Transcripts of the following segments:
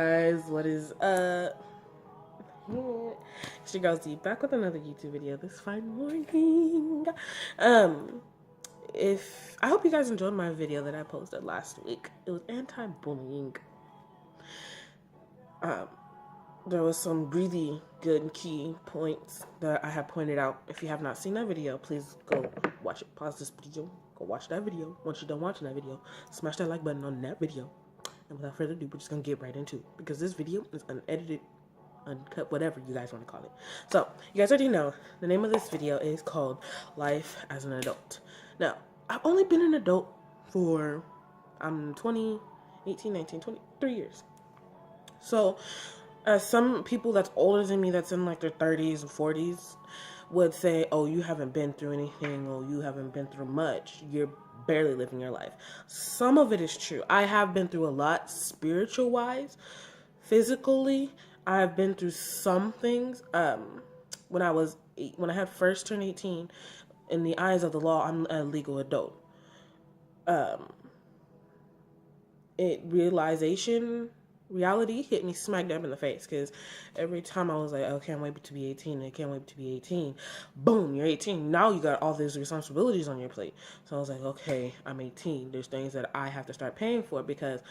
guys, what is up? It's your girl Z back with another YouTube video this fine morning. Um, if I hope you guys enjoyed my video that I posted last week. It was anti-bullying. There was some really good key points that I have pointed out. If you have not seen that video, please go watch it. Pause this video, go watch that video. Once you're done watching that video, smash that like button on that video. And without further ado, we're just gonna get right into it because this video is unedited, uncut, whatever you guys want to call it. So, you guys already know the name of this video is called Life as an Adult. Now, I've only been an adult for 20, 18, 19, 23 years. So, some people that's older than me, that's in like their 30s and 40s, would say, oh, you haven't been through anything, or you haven't been through much, you're barely living your life. Some of it is true. I have been through a lot spiritual wise. Physically, I have been through some things. When I had first turned 18, in the eyes of the law, I'm a legal adult. Reality hit me smack dab in the face, because every time I was like, oh, can't wait to be 18, I can't wait to be 18. Boom, you're 18. Now you got all these responsibilities on your plate. So I was like, okay, I'm 18. There's things that I have to start paying for, because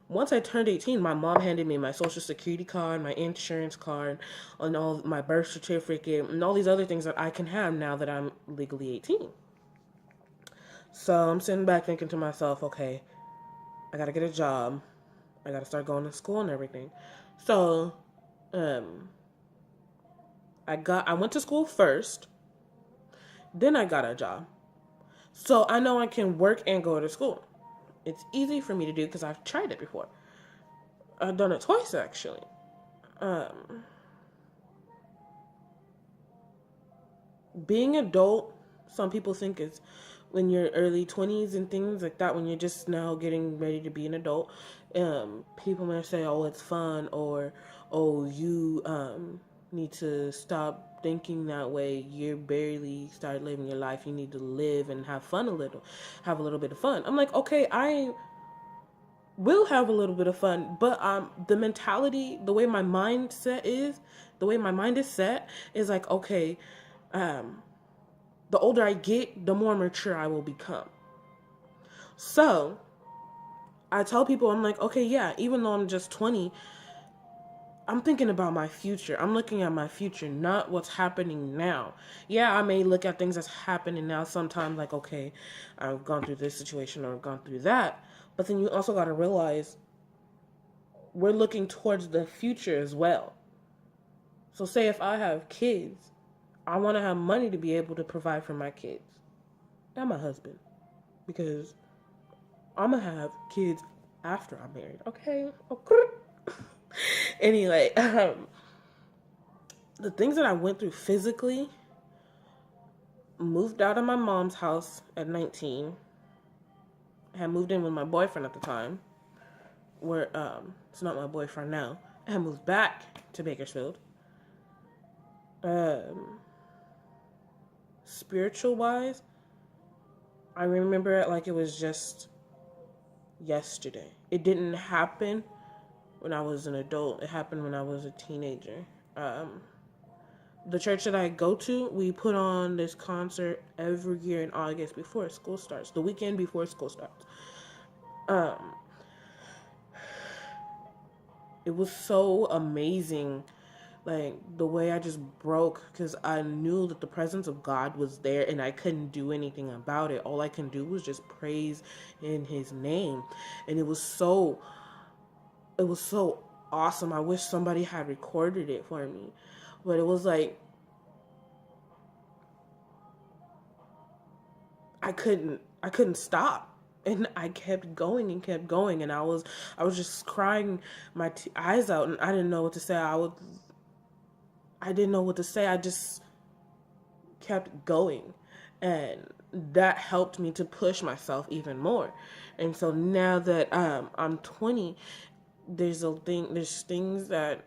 once I turned 18, my mom handed me my social security card, my insurance card, and all my birth certificate, and all these other things that I can have now that I'm legally 18. So I'm sitting back thinking to myself, okay, I gotta get a job. I gotta start going to school and everything. So, I went to school first, then I got a job. So I know I can work and go to school. It's easy for me to do because I've tried it before. I've done it twice, actually. Being adult, some people think is when you're early 20s and things like that, when you're just now getting ready to be an adult. People may say, oh, it's fun, or, oh, you need to stop thinking that way. You're barely started living your life. You need to live and have fun have a little bit of fun. I'm like, okay, I will have a little bit of fun, but the mentality, the way my mind is set is like, okay, the older I get, the more mature I will become. So I tell people, I'm like, okay, yeah, even though I'm just 20, I'm thinking about my future. I'm looking at my future, not what's happening now. Yeah, I may look at things that's happening now sometimes, like, okay, I've gone through this situation or I've gone through that. But then you also got to realize we're looking towards the future as well. So say if I have kids, I want to have money to be able to provide for my kids and my husband, because I'm going to have kids after I'm married. Okay. Anyway, the things that I went through physically, moved out of my mom's house at 19, had moved in with my boyfriend at the time, where, it's not my boyfriend now. I had moved back to Bakersfield. Spiritual wise, I remember it like it was just yesterday. It didn't happen when I was an adult. It happened when I was a teenager. The church that I go to, we put on this concert every year in August before school starts, the weekend before school starts. It was so amazing, like the way I just broke, because I knew that the presence of God was there and I couldn't do anything about it. All I can do was just praise in his name. And it was so awesome. I wish somebody had recorded it for me. But it was like, I couldn't stop. And I kept going and kept going, and I was just crying my eyes out, and I didn't know what to say. I didn't know what to say. I just kept going, and that helped me to push myself even more. And so now that I'm 20, there's things that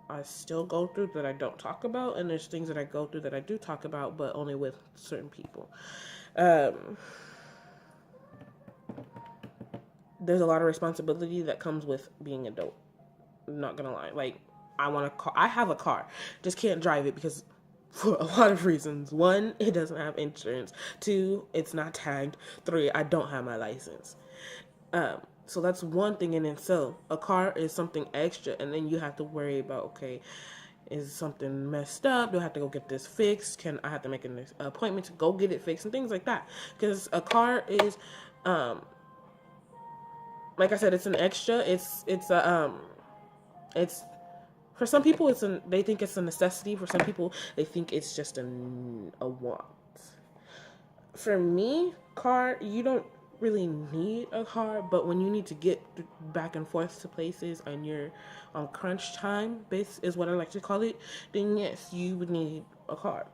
I still go through that I don't talk about, and there's things that I go through that I do talk about, but only with certain people. There's a lot of responsibility that comes with being adult. I'm not gonna lie. Like, I want a car. I have a car, just can't drive it because for a lot of reasons. One, it doesn't have insurance. Two, it's not tagged. Three, I don't have my license. So that's one thing in itself. A car is something extra, and then you have to worry about, okay, is something messed up? Do I have to go get this fixed? Can I have to make an appointment to go get it fixed and things like that? Because a car is, like I said, it's an extra. It's for some people they think it's a necessity. For some people, they think it's just a want. For me, car, you don't really need a car, but when you need to get back and forth to places and you're on crunch time, base is what I like to call it, then yes, you would need a car.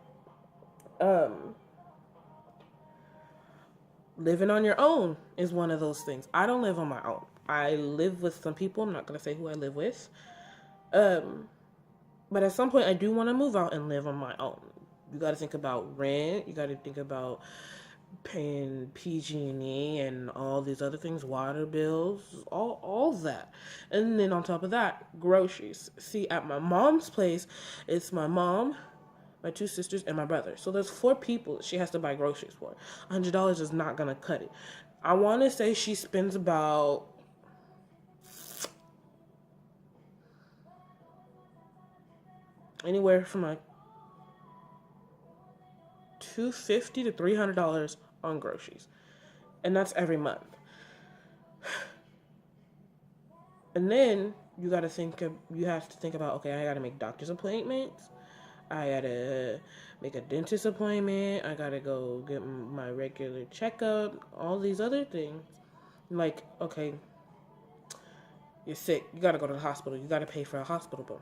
Living on your own is one of those things. I don't live on my own. I live with some people. I'm not going to say who I live with. But at some point, I do want to move out and live on my own. You got to think about rent. You got to think about paying PG&E and all these other things, water bills, all that. And then on top of that, groceries. See, at my mom's place, it's my mom, my two sisters, and my brother. So there's 4 people she has to buy groceries for. $100 is not going to cut it. I want to say she spends about anywhere from like $250 to $300 on groceries. And that's every month. And then you have to think about, okay, I got to make doctor's appointments. I got to make a dentist appointment. I got to go get my regular checkup. All these other things. Like, okay, you're sick. You got to go to the hospital. You got to pay for a hospital bill.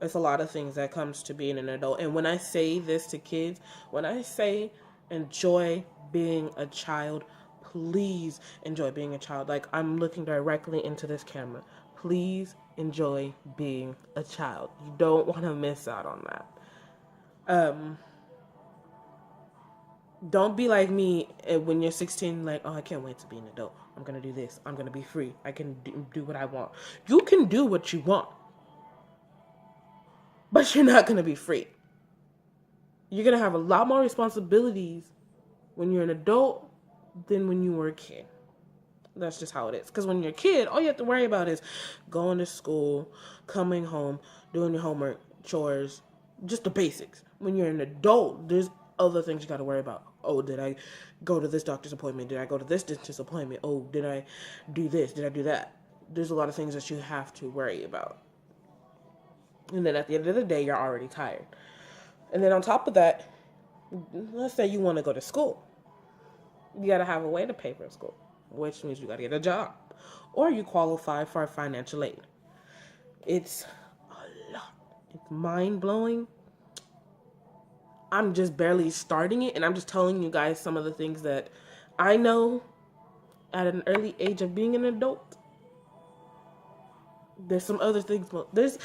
It's a lot of things that comes to being an adult. And when I say this to kids, when I say enjoy being a child, please enjoy being a child. Like, I'm looking directly into this camera. Please enjoy being a child. You don't want to miss out on that. Don't be like me when you're 16, like, oh, I can't wait to be an adult. I'm going to do this. I'm going to be free. I can do what I want. You can do what you want, but you're not going to be free. You're going to have a lot more responsibilities when you're an adult than when you were a kid. That's just how it is. Because when you're a kid, all you have to worry about is going to school, coming home, doing your homework, chores, just the basics. When you're an adult, there's other things you got to worry about. Oh, did I go to this doctor's appointment? Did I go to this dentist appointment? Oh, did I do this? Did I do that? There's a lot of things that you have to worry about. And then at the end of the day, you're already tired. And then on top of that, let's say you want to go to school. You got to have a way to pay for school, which means you got to get a job. Or you qualify for financial aid. It's a lot. It's mind-blowing. I'm just barely starting it, and I'm just telling you guys some of the things that I know at an early age of being an adult. There's some other things. There's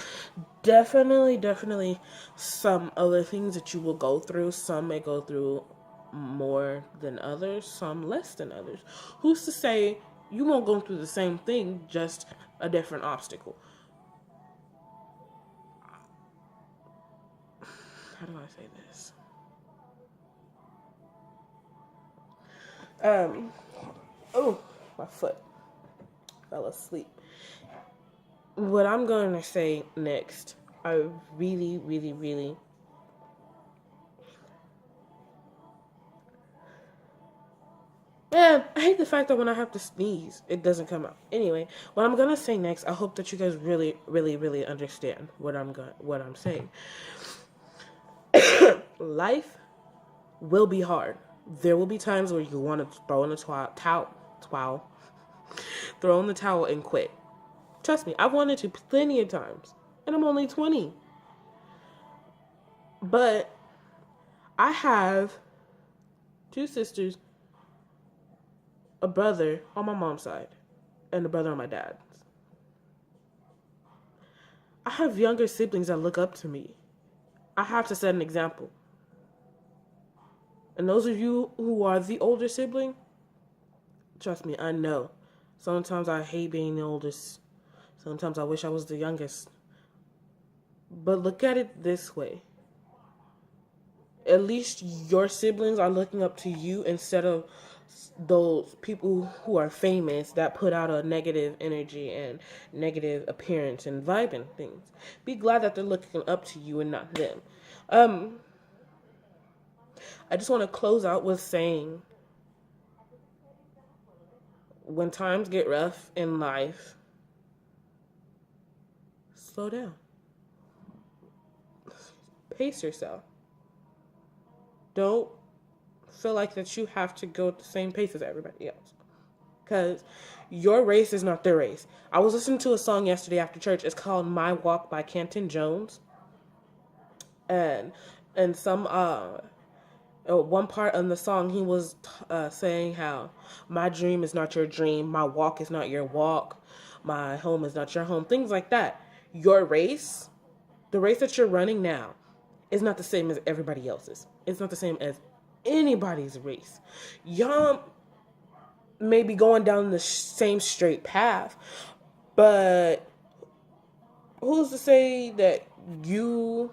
definitely some other things that you will go through. Some may go through more than others, some less than others. Who's to say you won't go through the same thing, just a different obstacle? How do I say this? Oh, my foot fell asleep. What I'm going to say next, I really man, I hate the fact that when I have to sneeze, it doesn't come out. Anyway, what I'm gonna say next, I hope that you guys really understand what I'm saying. Life will be hard. There will be times where you want to throw in the throw in the towel and quit. Trust me, I've wanted to plenty of times, and I'm only 20. But I have 2 sisters, a brother on my mom's side, and a brother on my dad's. I have younger siblings that look up to me. I have to set an example. And those of you who are the older sibling, trust me, I know. Sometimes I hate being the oldest. Sometimes I wish I was the youngest. But look at it this way. At least your siblings are looking up to you instead of those people who are famous that put out a negative energy and negative appearance and vibe and things. Be glad that they're looking up to you and not them. I just want to close out with saying, when times get rough in life, slow down. Pace yourself. Don't feel like that you have to go at the same pace as everybody else. Because your race is not their race. I was listening to a song yesterday after church. It's called My Walk by Canton Jones. And some one part in the song, he was saying how my dream is not your dream, my walk is not your walk, my home is not your home, things like that. Your race, the race that you're running now, is not the same as everybody else's. It's not the same as anybody's race. Y'all may be going down the same straight path, but who's to say that you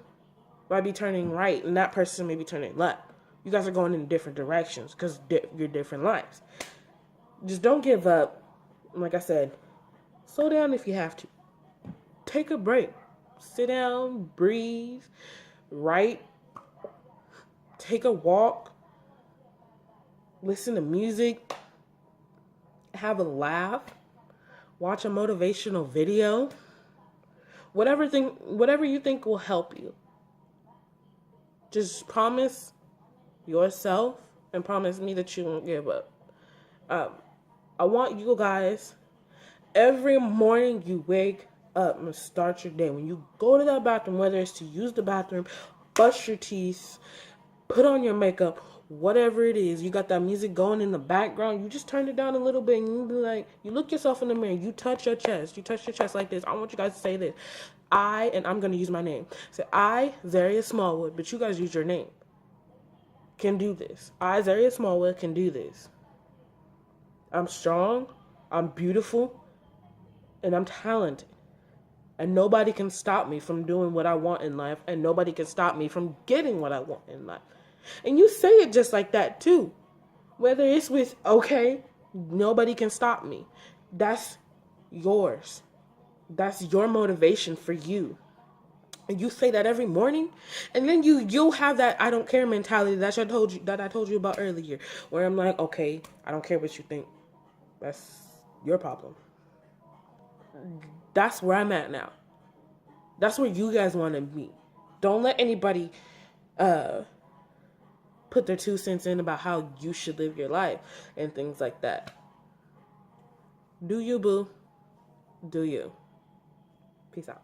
might be turning right and that person may be turning left? You guys are going in different directions because you're different lives. Just don't give up. Like I said, slow down if you have to. Take a break. Sit down, breathe, write, take a walk, listen to music, have a laugh, watch a motivational video, whatever you think will help you. Just promise yourself and promise me that you won't give up. I want you guys, every morning you wake up and start your day, when you go to that bathroom, whether it's to use the bathroom, brush your teeth, put on your makeup, whatever it is, you got that music going in the background, you just turn it down a little bit and you be like, you look yourself in the mirror, you touch your chest like this. I want you guys to say this. I'm going to use my name. Say, I, Zaria Smallwood, but you guys use your name, can do this. I, Zaria Smallwood, can do this. I'm strong, I'm beautiful, and I'm talented. And nobody can stop me from doing what I want in life, and nobody can stop me from getting what I want in life. And you say it just like that too. Whether it's with, okay, nobody can stop me. That's yours. That's your motivation for you. And you say that every morning, and then you'll have that I don't care mentality that I told you about earlier, where I'm like, okay, I don't care what you think. That's your problem. That's where I'm at now. That's where you guys want to be. Don't let anybody put their 2 cents in about how you should live your life and things like that. Do you, boo? Do you? Peace out.